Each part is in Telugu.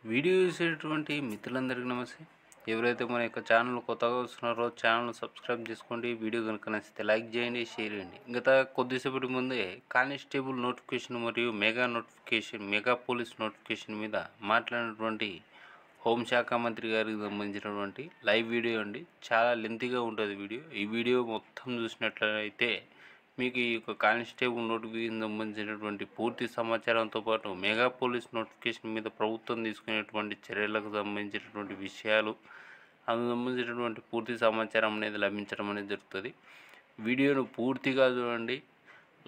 వీడియో చూసేటువంటి మిత్రులందరికీ నమస్తే. ఎవరైతే మన యొక్క ఛానల్ కొత్తగా వస్తున్నారో ఛానల్ సబ్స్క్రైబ్ చేసుకోండి. వీడియో కనుక నచ్చితే లైక్ చేయండి, షేర్ చేయండి. గత కొద్దిసేపటి ముందే కానిస్టేబుల్ నోటిఫికేషన్ మరియు మెగా పోలీస్ నోటిఫికేషన్ మీద మాట్లాడినటువంటి హోంశాఖ మంత్రి గారికి సంబంధించినటువంటి లైవ్ వీడియో అండి. చాలా లెంతీగా ఉంటుంది వీడియో. ఈ వీడియో మొత్తం చూసినట్లయితే మీకు ఈ యొక్క కానిస్టేబుల్ నోటిఫికేషన్ సంబంధించినటువంటి పూర్తి సమాచారంతో పాటు మెగా పోలీస్ నోటిఫికేషన్ మీద ప్రభుత్వం తీసుకునేటువంటి చర్యలకు సంబంధించినటువంటి విషయాలు, అందుకు సంబంధించినటువంటి పూర్తి సమాచారం అనేది లభించడం అనేది జరుగుతుంది. వీడియోను పూర్తిగా చూడండి,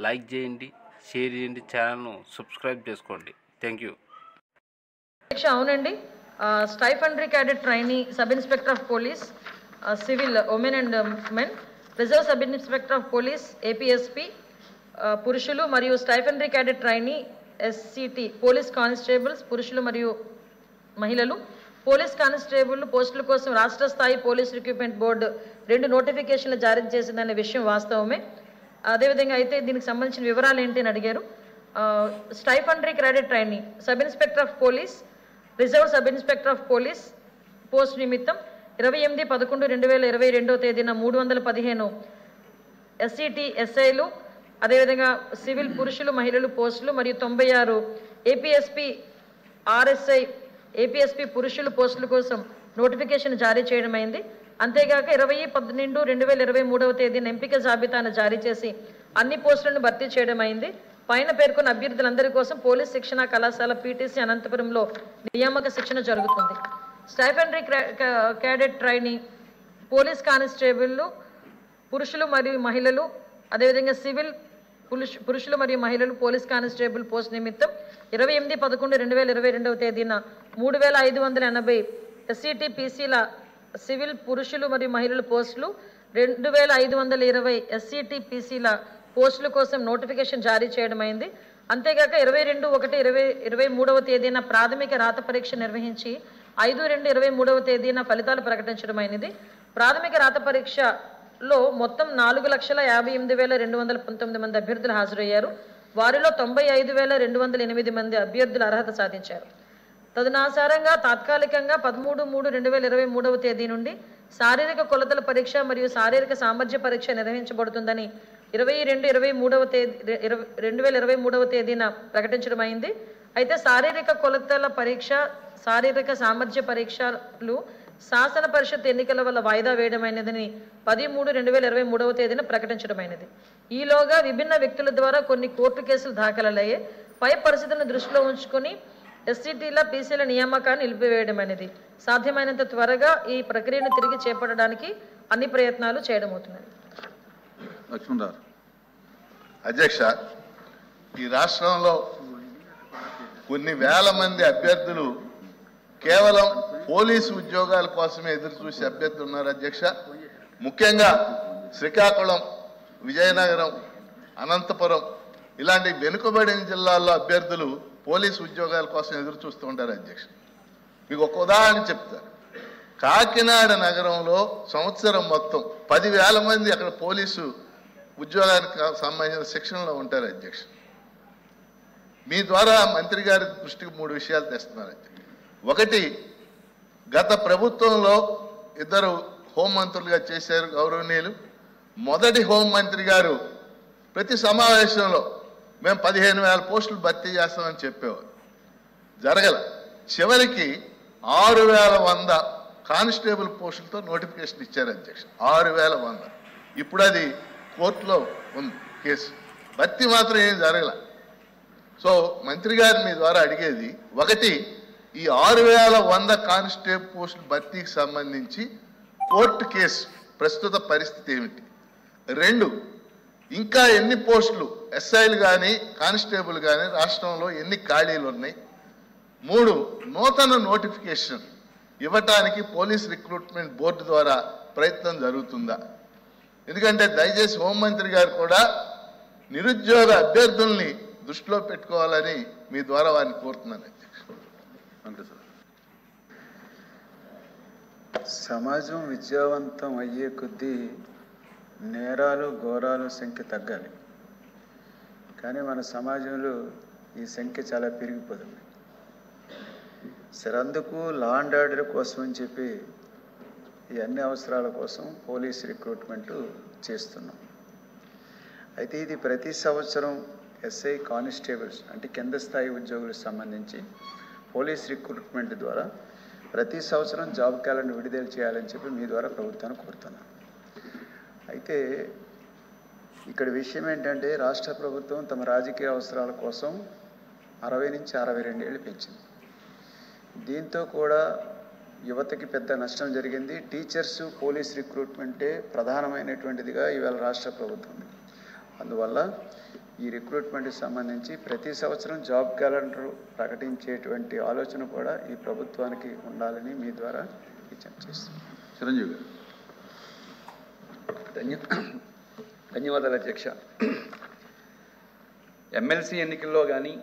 లైక్ చేయండి, షేర్ చేయండి, ఛానల్ను సబ్స్క్రైబ్ చేసుకోండి. Thank you. అవునండి, stipendiary cadet trainee, sub inspector of police, civil women and men, reserve sub inspector of police APSP పురుషులు మరియు stipendiary cadet trainee SCT police constables పురుషులు మరియు మహిళలు పోలీస్ కానిస్టేబుల్ పోస్టుల కోసం రాష్ట్ర స్థాయి పోలీస్ రిక్రూట్మెంట్ బోర్డు 2 నోటిఫికేషన్లు జారీ చేసిందనే విషయం వాస్తవమే. అదేవిధంగా అయితే దీనికి సంబంధించిన వివరాలు ఏంటి అని అడిగారు. Stipendiary cadet trainee, sub inspector of police, reserve sub inspector of police post నిమిత్తం 28/11/2022 తేదీన 315 ఎస్సిటి ఎస్ఐలు, అదేవిధంగా సివిల్ పురుషులు మహిళలు పోస్టులు మరియు 96 ఏపీఎస్పీ ఆర్ఎస్ఐ ఏపీఎస్పీ పురుషులు పోస్టుల కోసం నోటిఫికేషన్ జారీ చేయడమైంది. అంతేగాక 20/12/2023 తేదీన ఎంపిక జాబితాను జారీ చేసి అన్ని పోస్టులను భర్తీ చేయడమైంది. పైన పేర్కొన్న అభ్యర్థులందరి కోసం పోలీస్ శిక్షణ కళాశాల పీటీసీ అనంతపురంలో నియామక శిక్షణ జరుగుతుంది. Stipendiary cadet trainee police constable పురుషులు మరియు మహిళలు, అదేవిధంగా సివిల్ పురుషులు మరియు మహిళలు పోలీస్ కానిస్టేబుల్ పోస్ట్ నిమిత్తం 28/11/2022 తేదీన 3580 ఎస్సిటి పీసీల సివిల్ పురుషులు మరియు మహిళల పోస్టులు, 2520 ఎస్సిటి పీసీల పోస్టుల కోసం నోటిఫికేషన్ జారీ చేయడమైంది. అంతేగాక 22/1/2023 తేదీన ప్రాథమిక రాత పరీక్ష నిర్వహించి 5/2/23 తేదీన ఫలితాలు ప్రకటించడమైనది. ప్రాథమిక రాత పరీక్షలో మొత్తం 4,58,219 మంది అభ్యర్థులు హాజరయ్యారు. వారిలో 95,208 మంది అభ్యర్థులు అర్హత సాధించారు. తదనుసారంగా తాత్కాలికంగా 13/3/2023 తేదీ నుండి శారీరక కొలతల పరీక్ష మరియు శారీరక సామర్థ్య పరీక్ష నిర్వహించబడుతుందని 22/2/2023 తేదీన ప్రకటించడమైంది. అయితే శారీరక కొలతల పరీక్ష, శారీరక సామర్థ్య పరీక్షలు శాసన పరిషత్ ఎన్నికల వల్ల వాయిదా వేయడమైనదని 13/3/2023 తేదీన ప్రకటించడమైనది. ఈలోగా విభిన్న వ్యక్తుల ద్వారా కొన్ని కోర్టు కేసులు దాఖలయ్యాయి. పై పరిస్థితులను దృష్టిలో ఉంచుకొని ఎస్సిటీల పీసీల నియామకాన్ని నిలిపివేయడమైనది. సాధ్యమైనంత త్వరగా ఈ ప్రక్రియను తిరిగి చేపట్టడానికి అన్ని ప్రయత్నాలు చేయడమవుతున్నది. లక్ష్మణరావు అధ్యక్ష, ఈ రాష్ట్రంలో కొన్ని వేల మంది అభ్యర్థులు కేవలం పోలీసు ఉద్యోగాల కోసమే ఎదురు చూసే అభ్యర్థులు ఉన్నారు అధ్యక్ష. ముఖ్యంగా శ్రీకాకుళం, విజయనగరం, అనంతపురం ఇలాంటి వెనుకబడిన జిల్లాల్లో అభ్యర్థులు పోలీసు ఉద్యోగాల కోసం ఎదురు చూస్తూ ఉంటారు అధ్యక్ష. మీకు ఒక ఉదాహరణ చెప్తారు. కాకినాడ నగరంలో సంవత్సరం మొత్తం 10,000 మంది అక్కడ పోలీసు ఉద్యోగానికి సంబంధించిన శిక్షణలో ఉంటారు అధ్యక్ష. మీ ద్వారా మంత్రి గారి దృష్టికి 3 విషయాలు తెస్తున్నారు అధ్యక్ష. ఒకటి, గత ప్రభుత్వంలో 2 హోంమంత్రులుగా చేశారు గౌరవనీయులు. మొదటి హోంమంత్రి గారు ప్రతి సమావేశంలో మేము 15,000 పోస్టులు భర్తీ చేస్తామని చెప్పేవారు. జరగల. చివరికి 6,100 కానిస్టేబుల్ పోస్టులతో నోటిఫికేషన్ ఇచ్చారు అధ్యక్ష. 6,100. ఇప్పుడు అది కోర్టులో ఉంది కేసు. భర్తీ మాత్రం ఏం జరగల. సో మంత్రి గారి మీ ద్వారా అడిగేది, ఒకటి, ఈ 6,100 కానిస్టేబుల్ పోస్టుల భర్తీకి సంబంధించి కోర్టు కేసు ప్రస్తుత పరిస్థితి ఏమిటి? 2, ఇంకా ఎన్ని పోస్టులు ఎస్ఐలు కానీ కానిస్టేబుల్ కానీ రాష్ట్రంలో ఎన్ని ఖాళీలు ఉన్నాయి? 3, నూతన నోటిఫికేషన్ ఇవ్వటానికి పోలీస్ రిక్రూట్మెంట్ బోర్డు ద్వారా ప్రయత్నం జరుగుతుందా? ఎందుకంటే దయచేసి హోంమంత్రి గారు కూడా నిరుద్యోగ అభ్యర్థుల్ని దృష్టిలో పెట్టుకోవాలని మీ ద్వారా వారిని కోరుతున్నాను అధ్యక్ష. అంతే సార్. సమాజం విద్యావంతం అయ్యే కొద్దీ నేరాలు ఘోరాల సంఖ్య తగ్గాలి. కానీ మన సమాజంలో ఈ సంఖ్య చాలా పెరిగిపోతుంది. సరే, అందుకు లా అండ్ ఆర్డర్ కోసం అని చెప్పి ఈ అన్ని అవసరాల కోసం పోలీస్ రిక్రూట్మెంట్ చేస్తున్నాం. అయితే ఇది ప్రతి సంవత్సరం ఎస్ఐ కానిస్టేబుల్స్ అంటే కింద స్థాయి ఉద్యోగులకు సంబంధించి పోలీస్ రిక్రూట్మెంట్ ద్వారా ప్రతి సంవత్సరం జాబ్ క్యాలెండర్ విడుదల చేయాలని చెప్పి మీ ద్వారా ప్రభుత్వాన్ని కోరుతున్నాను. అయితే ఇక్కడ విషయం ఏంటంటే రాష్ట్ర ప్రభుత్వం తమ రాజకీయ అవసరాల కోసం 60 నుంచి 62 ఏళ్ళు పెంచింది. దీంతో కూడా యువతకి పెద్ద నష్టం జరిగింది. టీచర్స్ పోలీస్ రిక్రూట్మెంటే ప్రధానమైనటువంటిదిగా ఇవాళ రాష్ట్ర ప్రభుత్వం. అందువల్ల ఈ రిక్రూట్మెంట్కి సంబంధించి ప్రతి సంవత్సరం జాబ్ క్యాలెండర్ ప్రకటించేటువంటి ఆలోచన కూడా ఈ ప్రభుత్వానికి ఉండాలని మీ ద్వారా విజ్ఞప్తి చేస్తున్నాను. చిరంజీవి గారు. ధన్యవాదాలు అధ్యక్ష. ఎమ్మెల్సీ ఎన్నికల్లో కానీ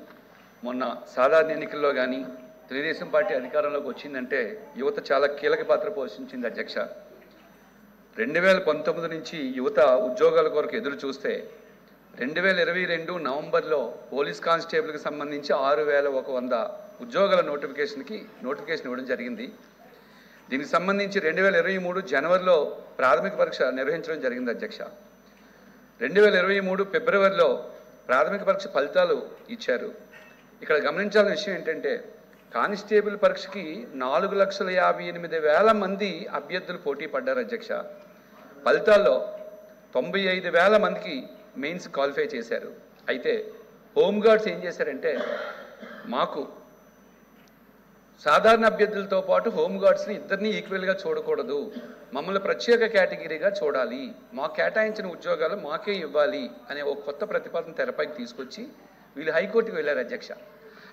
మొన్న సాధారణ ఎన్నికల్లో కానీ తెలుగుదేశం పార్టీ అధికారంలోకి వచ్చిందంటే యువత చాలా కీలక పాత్ర పోషించింది అధ్యక్ష. 2019 నుంచి యువత ఉద్యోగాల కొరకు ఎదురు చూస్తే 2022 నవంబర్లో పోలీస్ కానిస్టేబుల్కి సంబంధించి 6100 ఉద్యోగాల నోటిఫికేషన్ ఇవ్వడం జరిగింది. దీనికి సంబంధించి 2023 జనవరిలో ప్రాథమిక పరీక్ష నిర్వహించడం జరిగింది అధ్యక్ష. 2023 ఫిబ్రవరిలో ప్రాథమిక పరీక్ష ఫలితాలు ఇచ్చారు. ఇక్కడ గమనించాల్సిన విషయం ఏంటంటే కానిస్టేబుల్ పరీక్షకి 4,58,000 మంది అభ్యర్థులు పోటీ పడ్డారు అధ్యక్ష. ఫలితాల్లో 95,000 మందికి మెయిన్స్ క్వాలిఫై చేశారు. అయితే హోంగార్డ్స్ ఏం చేశారంటే మాకు సాధారణ అభ్యర్థులతో పాటు హోంగార్డ్స్ని ఇద్దరిని ఈక్వల్గా చూడకూడదు, మమ్మల్ని ప్రత్యేక కేటగిరీగా చూడాలి, మాకు కేటాయించిన ఉద్యోగాలు మాకే ఇవ్వాలి అనే ఒక కొత్త ప్రతిపాదన తెరపైకి తీసుకొచ్చి వీళ్ళు హైకోర్టుకు వెళ్ళారు అధ్యక్ష.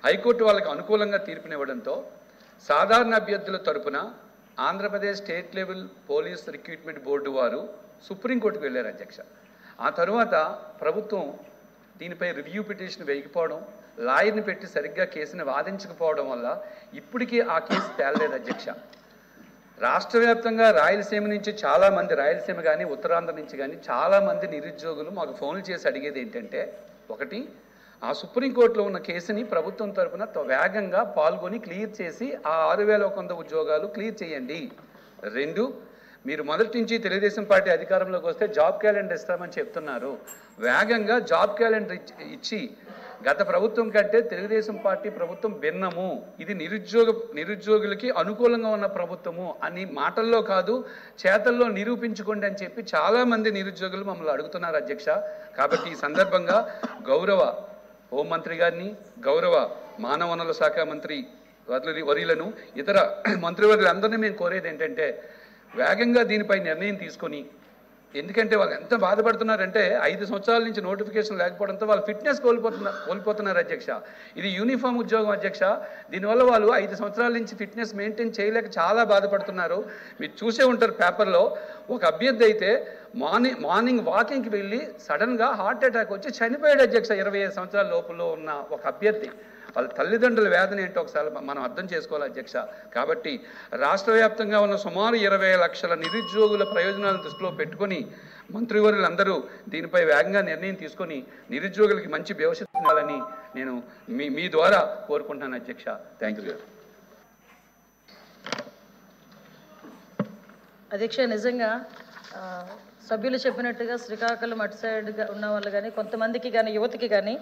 హైకోర్టు వాళ్ళకి అనుకూలంగా తీర్పునివ్వడంతో సాధారణ అభ్యర్థుల తరపున Andhra Pradesh state level police recruitment board వారు సుప్రీంకోర్టుకు వెళ్ళారు అధ్యక్ష. ఆ తర్వాత ప్రభుత్వం దీనిపై రివ్యూ పిటిషన్ వేయకపోవడం, లాయర్ని పెట్టి సరిగ్గా కేసుని వాదించకపోవడం వల్ల ఇప్పటికీ ఆ కేసు తేలలేదు అధ్యక్ష. రాష్ట్ర వ్యాప్తంగా రాయలసీమ నుంచి చాలామంది, రాయలసీమ కానీ ఉత్తరాంధ్ర నుంచి కానీ చాలామంది నిరుద్యోగులు మాకు ఫోన్లు చేసి అడిగేది ఏంటంటే, ఒకటి, ఆ సుప్రీంకోర్టులో ఉన్న కేసుని ప్రభుత్వం తరఫున వేగంగా పాల్గొని క్లియర్ చేసి ఆ 6100 ఉద్యోగాలు క్లియర్ చేయండి. 2, మీరు మొదటి నుంచి తెలుగుదేశం పార్టీ అధికారంలోకి వస్తే జాబ్ క్యాలెండర్ ఇస్తామని చెప్తున్నారు, వేగంగా జాబ్ క్యాలెండర్ ఇచ్చి గత ప్రభుత్వం కంటే తెలుగుదేశం పార్టీ ప్రభుత్వం భిన్నము, ఇది నిరుద్యోగులకి అనుకూలంగా ఉన్న ప్రభుత్వము అని మాటల్లో కాదు చేతల్లో నిరూపించుకోండి అని చెప్పి చాలామంది నిరుద్యోగులు మమ్మల్ని అడుగుతున్నారు అధ్యక్ష. కాబట్టి ఈ సందర్భంగా గౌరవ హోంమంత్రి గారిని, గౌరవ మానవ వనరుల శాఖ మంత్రి వర్యులను, ఇతర మంత్రివర్యులందరినీ మేము కోరేది ఏంటంటే వేగంగా దీనిపై నిర్ణయం తీసుకొని, ఎందుకంటే వాళ్ళు ఎంత బాధపడుతున్నారంటే 5 సంవత్సరాల నుంచి నోటిఫికేషన్ లేకపోవడంతో వాళ్ళు ఫిట్నెస్ కోల్పోతున్నారు అధ్యక్ష. ఇది యూనిఫామ్ ఉద్యోగం అధ్యక్ష. దీనివల్ల వాళ్ళు 5 సంవత్సరాల నుంచి ఫిట్నెస్ మెయింటైన్ చేయలేక చాలా బాధపడుతున్నారు. మీరు చూసే ఉంటారు పేపర్లో, ఒక అభ్యర్థి అయితే మార్నింగ్ వాకింగ్కి వెళ్ళి సడన్గా హార్ట్ అటాక్ వచ్చి చనిపోయాడు అధ్యక్ష. 25 సంవత్సరాల లోపల ఉన్న ఒక అభ్యర్థి. వాళ్ళ తల్లిదండ్రుల వేదన ఏంటో ఒకసారి మనం అర్థం చేసుకోవాలి అధ్యక్ష. కాబట్టి రాష్ట్ర వ్యాప్తంగా ఉన్న సుమారు 20 లక్షల నిరుద్యోగుల ప్రయోజనాలను దృష్టిలో పెట్టుకొని మంత్రివర్యులందరూ దీనిపై వేగంగా నిర్ణయం తీసుకొని నిరుద్యోగులకి మంచి భవిష్యత్తు ఇవ్వాలని నేను మీ ద్వారా కోరుకుంటున్నాను అధ్యక్ష. Thank you. అధ్యక్ష, నిజంగా సభ్యులు చెప్పినట్టుగా శ్రీకాకుళం అటు సైడ్గా ఉన్న వాళ్ళు కానీ కొంతమందికి కానీ యువతకి కానీ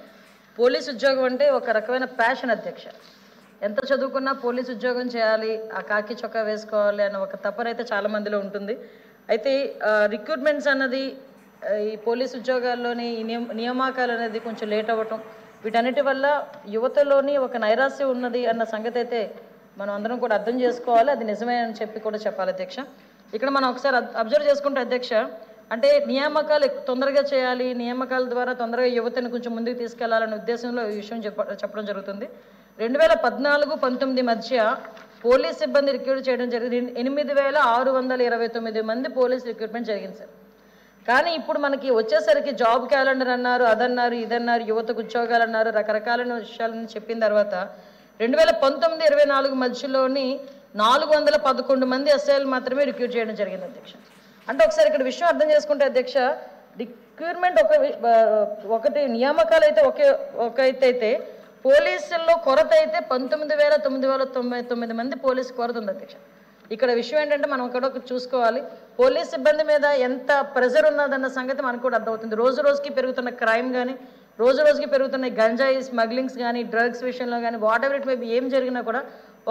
పోలీస్ ఉద్యోగం అంటే ఒక రకమైన ప్యాషన్ అధ్యక్ష. ఎంత చదువుకున్నా పోలీస్ ఉద్యోగం చేయాలి, ఆ కాకి చొక్కా వేసుకోవాలి అన్న ఒక తపన అయితే చాలా మందిలో ఉంటుంది. అయితే రిక్రూట్మెంట్స్ అన్నది ఈ పోలీస్ ఉద్యోగాల్లోని ఈ నియామకాలు అనేది కొంచెం లేట్ అవ్వటం, వీటన్నిటి వల్ల యువతలోని ఒక నైరాశ్యం ఉన్నది అన్న సంగతి అయితే మనం అందరం కూడా అర్థం చేసుకోవాలి. అది నిజమే అని చెప్పి కూడా చెప్పాలి అధ్యక్ష. ఇక్కడ మనం ఒకసారి అబ్జర్వ్ చేసుకుంటే అధ్యక్ష, అంటే నియామకాలు తొందరగా చేయాలి, నియామకాల ద్వారా తొందరగా యువతను కొంచెం ముందుకు తీసుకెళ్లాలనే ఉద్దేశంలో ఈ విషయం చెప్పడం జరుగుతుంది. 2014-19 మధ్య పోలీస్ సిబ్బంది రిక్రూట్ చేయడం జరిగింది. 8,629 మంది పోలీస్ రిక్రూట్మెంట్ జరిగింది సార్. కానీ ఇప్పుడు మనకి వచ్చేసరికి జాబ్ క్యాలెండర్ అన్నారు, అదన్నారు, ఇదన్నారు, యువతకు ఉద్యోగాలు అన్నారు, రకరకాలైన విషయాలను చెప్పిన తర్వాత 2019-24 మధ్యలోని 411 మంది ఎస్ఐలు మాత్రమే రిక్రూట్ చేయడం జరిగింది అధ్యక్ష. అంటే ఒకసారి ఇక్కడ విషయం అర్థం చేసుకుంటే అధ్యక్ష, రిక్రూట్మెంట్ ఒకటి నియామకాలు అయితే ఒక ఎత్తు అయితే పోలీసుల్లో కొరత అయితే 19,999 మంది పోలీసు కొరత ఉంది అధ్యక్ష. ఇక్కడ విషయం ఏంటంటే మనం ఇక్కడ చూసుకోవాలి, పోలీస్ సిబ్బంది మీద ఎంత ప్రెజర్ ఉన్నదన్న సంగతి మనకు కూడా అర్థమవుతుంది. రోజు రోజుకి పెరుగుతున్న క్రైమ్ కానీ, రోజు రోజుకి పెరుగుతున్న గంజాయి స్మగ్లింగ్స్ కానీ, డ్రగ్స్ విషయంలో కానీ, what ever it may be ఏం జరిగినా కూడా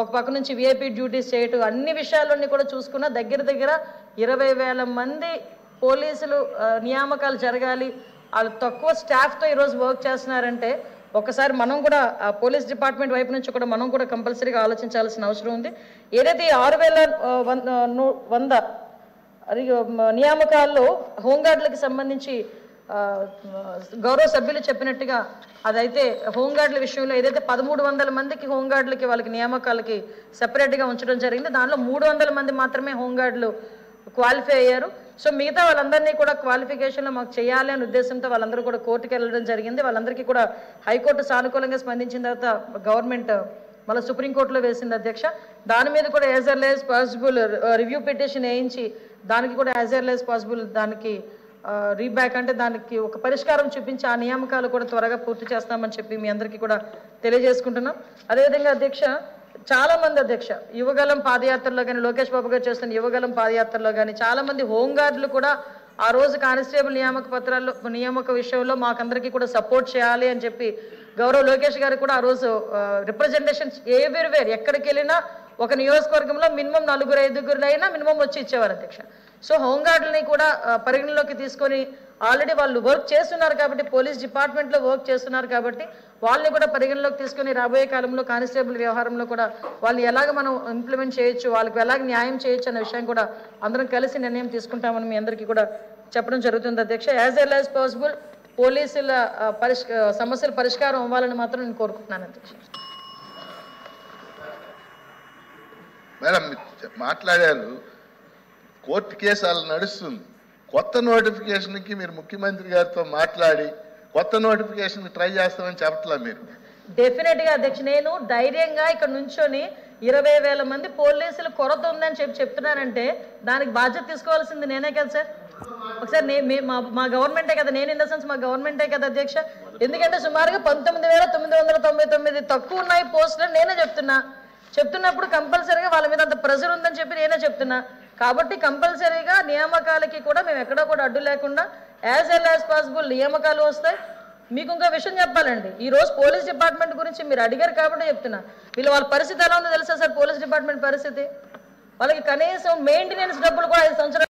ఒక పక్క నుంచి విఐపి డ్యూటీస్ చేయటం, అన్ని విషయాలన్నీ కూడా చూసుకున్నా దగ్గర 20,000 మంది పోలీసులు నియామకాలు జరగాలి. వాళ్ళు తక్కువ స్టాఫ్తో ఈరోజు వర్క్ చేస్తున్నారంటే ఒకసారి మనం కూడా పోలీస్ డిపార్ట్మెంట్ వైపు నుంచి కూడా మనం కూడా కంపల్సరీగా ఆలోచించాల్సిన అవసరం ఉంది. ఏదైతే 6,100 నియామకాల్లో హోంగార్డులకు సంబంధించి గౌరవ సభ్యులు చెప్పినట్టుగా అదైతే హోంగార్డుల విషయంలో ఏదైతే 1,300 మందికి హోంగార్డులకి వాళ్ళకి నియామకాలకి సెపరేట్గా ఉంచడం జరిగింది. దానిలో 300 మంది మాత్రమే హోంగార్డులు క్వాలిఫై అయ్యారు. సో మిగతా వాళ్ళందరినీ కూడా క్వాలిఫికేషన్లో మాకు చేయాలి అనే ఉద్దేశంతో వాళ్ళందరూ కూడా కోర్టుకు వెళ్ళడం జరిగింది. వాళ్ళందరికీ కూడా హైకోర్టు సానుకూలంగా స్పందించిన తర్వాత గవర్నమెంట్ మళ్ళీ సుప్రీంకోర్టులో వేసింది అధ్యక్ష. దాని మీద కూడా as early as possible review petition వేయించి దానికి కూడా యాజ్ ఎర్లీ యాజ్ పాసిబుల్ దానికి రీబ్యాక్ అంటే దానికి ఒక పరిష్కారం చూపించి ఆ నియామకాలు కూడా త్వరగా పూర్తి చేస్తామని చెప్పి మీ అందరికీ కూడా తెలియజేసుకుంటున్నాం. అదేవిధంగా అధ్యక్ష చాలా మంది అధ్యక్ష యువగలం పాదయాత్రలో కానీ, లోకేష్ బాబు గారు చేస్తున్న యువగలం పాదయాత్రలో కానీ చాలా మంది హోంగార్డులు కూడా ఆ రోజు కానిస్టేబుల్ నియామక విషయంలో మాకందరికీ కూడా సపోర్ట్ చేయాలి అని చెప్పి గౌరవ్ లోకేష్ గారు కూడా ఆ రోజు రిప్రజెంటేషన్ ఎవ్రీవేర్ ఎక్కడికి వెళ్ళినా ఒక నియోజకవర్గంలో మినిమం 4-5 అయినా మినిమం వచ్చి ఇచ్చేవారు అధ్యక్ష. సో హోంగార్డులని కూడా పరిగణలోకి తీసుకొని ఆల్రెడీ వాళ్ళు వర్క్ చేస్తున్నారు కాబట్టి, పోలీస్ డిపార్ట్మెంట్లో వర్క్ చేస్తున్నారు కాబట్టి వాళ్ళని కూడా పరిగణలోకి తీసుకొని రాబోయే కాలంలో కానిస్టేబుల్ వ్యవహారంలో కూడా వాళ్ళు ఎలాగ మనం ఇంప్లిమెంట్ చేయొచ్చు, వాళ్ళకి ఎలాగ న్యాయం చేయొచ్చు అనే విషయం కూడా అందరం కలిసి నిర్ణయం తీసుకుంటామని మీ అందరికీ కూడా చెప్పడం జరుగుతుంది అధ్యక్ష. యాజ్ ఎల్ యాజ్ పాసిబుల్ పోలీసుల సమస్యల పరిష్కారం అవ్వాలని మాత్రం నేను కోరుకుంటున్నాను అధ్యక్ష. మేడం మాట్లాడారు, కోర్టు కేసు అలా నడుస్తుంది. కొత్త నోటిఫికేషన్కి మీరు ముఖ్యమంత్రి గారితో మాట్లాడి కొత్త నోటిఫికేషన్ ట్రై చేస్తామని చెప్పట్లా మీరు? డెఫినెట్గా అధ్యక్ష, నేను ధైర్యంగా ఇక్కడ నుంచొని 20,000 మంది పోలీసులు కొరత ఉందని చెప్తున్నానంటే దానికి బాధ్యత తీసుకోవాల్సింది నేనే కదా సార్. ఒకసారి మా గవర్నమెంటే కదా, నేను ఇన్ ద సెన్స్ మా గవర్నమెంటే కదా అధ్యక్ష. ఎందుకంటే సుమారుగా 19,999 తక్కువ ఉన్నాయి పోస్టులు నేనే చెప్తున్నప్పుడు కంపల్సరీగా వాళ్ళ మీద అంత ప్రెజర్ ఉందని చెప్పి నేనే చెప్తున్నా. కాబట్టి కంపల్సరీగా నియామకాలకి కూడా మేము ఎక్కడా కూడా అడ్డు లేకుండా యాజ్ ఎల్ యాజ్ పాసిబుల్ నియామకాలు వస్తాయి. మీకు ఇంకో విషయం చెప్పాలండి, ఈ రోజు పోలీస్ డిపార్ట్మెంట్ గురించి మీరు అడిగారు కాబట్టి చెప్తున్నా. వాళ్ళ పరిస్థితి ఎలా ఉందో తెలుసా సార్? పోలీస్ డిపార్ట్మెంట్ పరిస్థితి, వాళ్ళకి కనీసం మెయింటెనెన్స్ డబ్బులు కూడా 5 సంవత్సరాలు